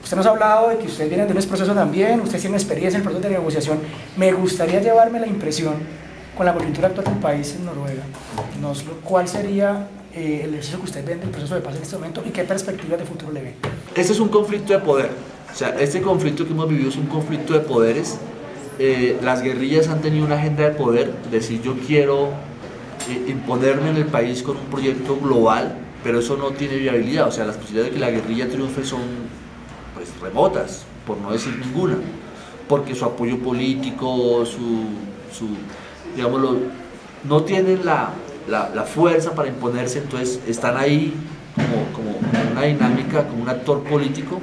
Usted nos ha hablado de que ustedes vienen de un proceso también, ustedes tienen experiencia en el proceso de negociación. Me gustaría llevarme la impresión, con la coyuntura actual del país en Noruega, ¿cuál sería el ejercicio que usted ve del proceso de paz en este momento y qué perspectivas de futuro le ven? Este es un conflicto de poder, o sea, este conflicto que hemos vivido es un conflicto de poderes. Las guerrillas han tenido una agenda de poder, decir yo quiero imponerme en el país con un proyecto global, pero eso no tiene viabilidad, o sea, las posibilidades de que la guerrilla triunfe son pues remotas, por no decir ninguna, porque su apoyo político, digámoslo, no tienen la fuerza para imponerse, entonces están ahí como una dinámica, como un actor político.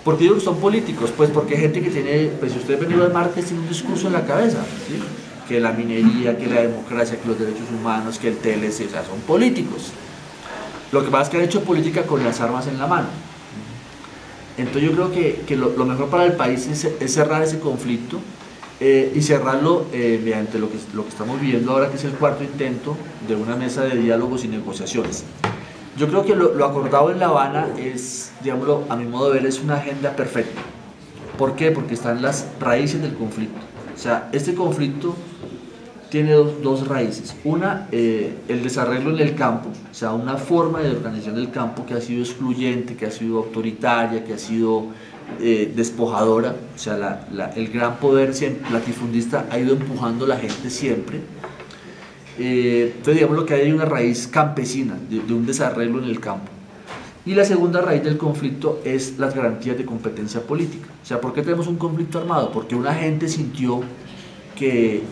¿Por qué digo que son políticos? Pues porque hay gente que tiene, pues si ustedes ven el martes, tiene un discurso en la cabeza, ¿sí? Que la minería, que la democracia, que los derechos humanos, que el TLC, o sea, son políticos. Lo que pasa es que han hecho política con las armas en la mano. Entonces yo creo que lo mejor para el país es cerrar ese conflicto y cerrarlo mediante lo que estamos viviendo ahora, que es el cuarto intento de una mesa de diálogos y negociaciones. Yo creo que lo acordado en La Habana es, digámoslo, a mi modo de ver, es una agenda perfecta. ¿Por qué? Porque están las raíces del conflicto. O sea, este conflicto tiene dos raíces. Una, el desarreglo en el campo, o sea, una forma de organización del campo que ha sido excluyente, que ha sido autoritaria, que ha sido despojadora. O sea, el gran poder latifundista ha ido empujando a la gente siempre. Entonces digamos lo que hay una raíz campesina de un desarreglo en el campo. Y la segunda raíz del conflicto es las garantías de competencia política. O sea, ¿por qué tenemos un conflicto armado? Porque una gente sintió que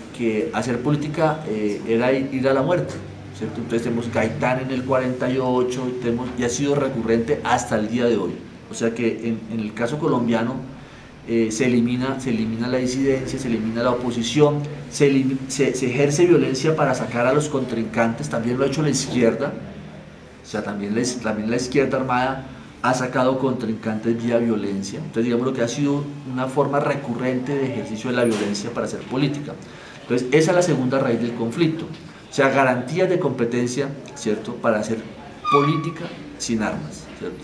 hacer política era ir a la muerte, ¿cierto? Entonces tenemos Gaitán en el 48 y ha sido recurrente hasta el día de hoy. O sea que en el caso colombiano se elimina la disidencia, se elimina la oposición, se ejerce violencia para sacar a los contrincantes, también lo ha hecho la izquierda, o sea, también la izquierda armada ha sacado contrincantes vía violencia. Entonces digamos lo que ha sido una forma recurrente de ejercicio de la violencia para hacer política. Entonces esa es la segunda raíz del conflicto, o sea, garantías de competencia, ¿cierto?, para hacer política sin armas, ¿cierto?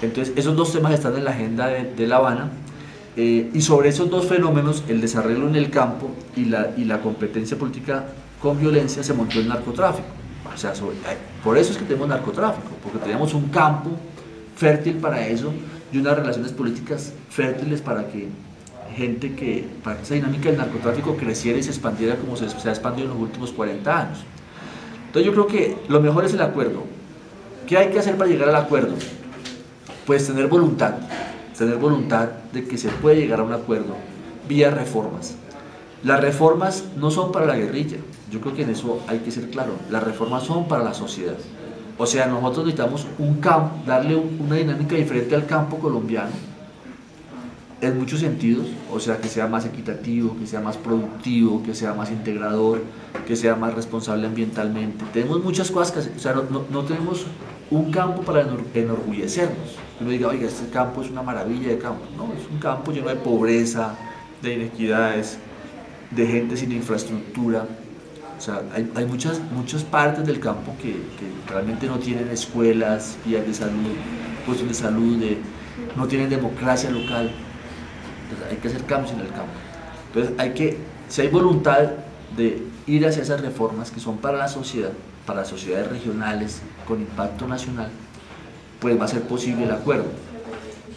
Entonces esos dos temas están en la agenda de La Habana. Y sobre esos dos fenómenos, el desarrollo en el campo y la competencia política con violencia, se montó el narcotráfico. O sea, por eso es que tenemos narcotráfico, porque tenemos un campo fértil para eso y unas relaciones políticas fértiles para que para que esa dinámica del narcotráfico creciera y se expandiera como se ha expandido en los últimos 40 años. Entonces yo creo que lo mejor es el acuerdo. ¿Qué hay que hacer para llegar al acuerdo? Pues tener voluntad de que se puede llegar a un acuerdo vía reformas. Las reformas no son para la guerrilla, yo creo que en eso hay que ser claro, las reformas son para la sociedad. O sea, nosotros necesitamos un campo, darle una dinámica diferente al campo colombiano, en muchos sentidos, o sea, que sea más equitativo, que sea más productivo, que sea más integrador, que sea más responsable ambientalmente. Tenemos muchas cosas que hacer, o sea, no tenemos un campo para enorgullecernos. Uno diga, oiga, este campo es una maravilla de campo. No, es un campo lleno de pobreza, de inequidades, de gente sin infraestructura. O sea, hay muchas partes del campo que realmente no tienen escuelas, vías de salud, puestos de salud, no tienen democracia local. Entonces hay que hacer cambios en el campo. Entonces si hay voluntad de ir hacia esas reformas que son para la sociedad, para las sociedades regionales con impacto nacional, pues va a ser posible el acuerdo.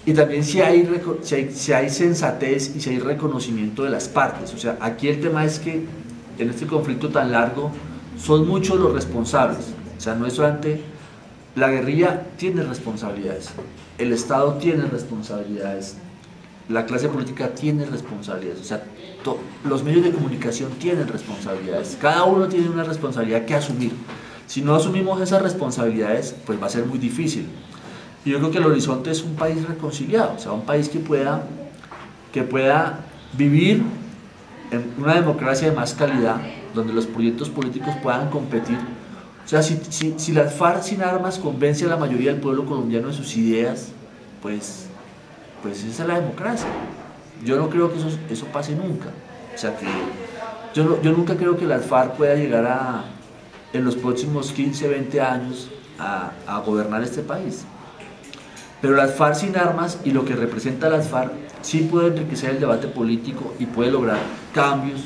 Y también si hay sensatez y si hay reconocimiento de las partes. O sea, aquí el tema es que en este conflicto tan largo son muchos los responsables. O sea, no es solamente la guerrilla tiene responsabilidades, el Estado tiene responsabilidades, la clase política tiene responsabilidades, o sea, los medios de comunicación tienen responsabilidades, cada uno tiene una responsabilidad que asumir. Si no asumimos esas responsabilidades, pues va a ser muy difícil. Y yo creo que el horizonte es un país reconciliado, o sea, un país que pueda vivir en una democracia de más calidad, donde los proyectos políticos puedan competir. O sea, si las FARC sin armas convence a la mayoría del pueblo colombiano de sus ideas, pues esa es la democracia. Yo no creo que eso pase nunca. O sea, que yo nunca creo que las FARC pueda llegar en los próximos 15, 20 años a gobernar este país. Pero las FARC sin armas y lo que representa las FARC sí puede enriquecer el debate político y puede lograr cambios.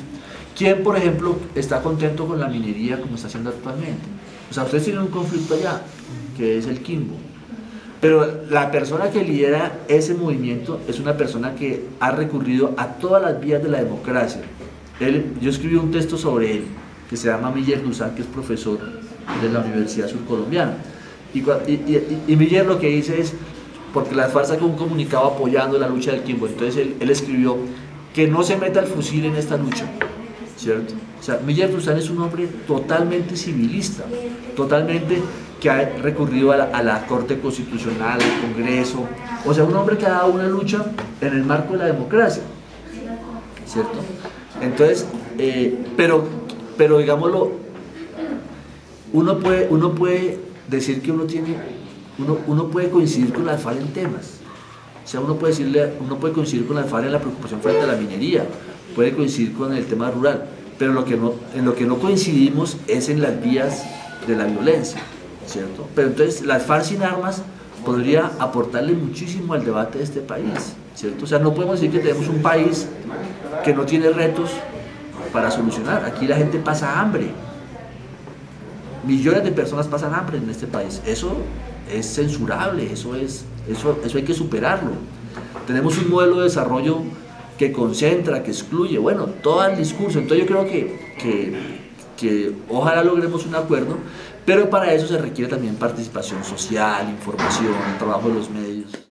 ¿Quién, por ejemplo, está contento con la minería como está haciendo actualmente? O sea, ustedes tienen un conflicto allá, que es el Quimbo. Pero la persona que lidera ese movimiento es una persona que ha recurrido a todas las vías de la democracia. Yo escribí un texto sobre él, que se llama Miller Dusan, que es profesor de la Universidad Surcolombiana. Y Miller lo que dice es, porque la FARC sacó un comunicado apoyando la lucha del Quimbo, entonces él escribió que no se meta el fusil en esta lucha, ¿cierto? O sea, Miller Dusan es un hombre totalmente civilista, totalmente que ha recurrido a la Corte Constitucional, al Congreso, o sea, un hombre que ha dado una lucha en el marco de la democracia, ¿cierto? Entonces, pero digámoslo, uno puede decir que uno puede coincidir con la FARC en temas, o sea, uno puede coincidir con la FARC en la preocupación frente a la minería, puede coincidir con el tema rural, pero en lo que no coincidimos es en las vías de la violencia, ¿cierto? Pero entonces las FARC sin armas podría aportarle muchísimo al debate de este país, ¿cierto? O sea, no podemos decir que tenemos un país que no tiene retos para solucionar. Aquí la gente pasa hambre, millones de personas pasan hambre en este país. Eso es censurable, eso hay que superarlo. Tenemos un modelo de desarrollo que concentra, que excluye, bueno, todo el discurso. Entonces yo creo que ojalá logremos un acuerdo, pero para eso se requiere también participación social, información, trabajo de los medios.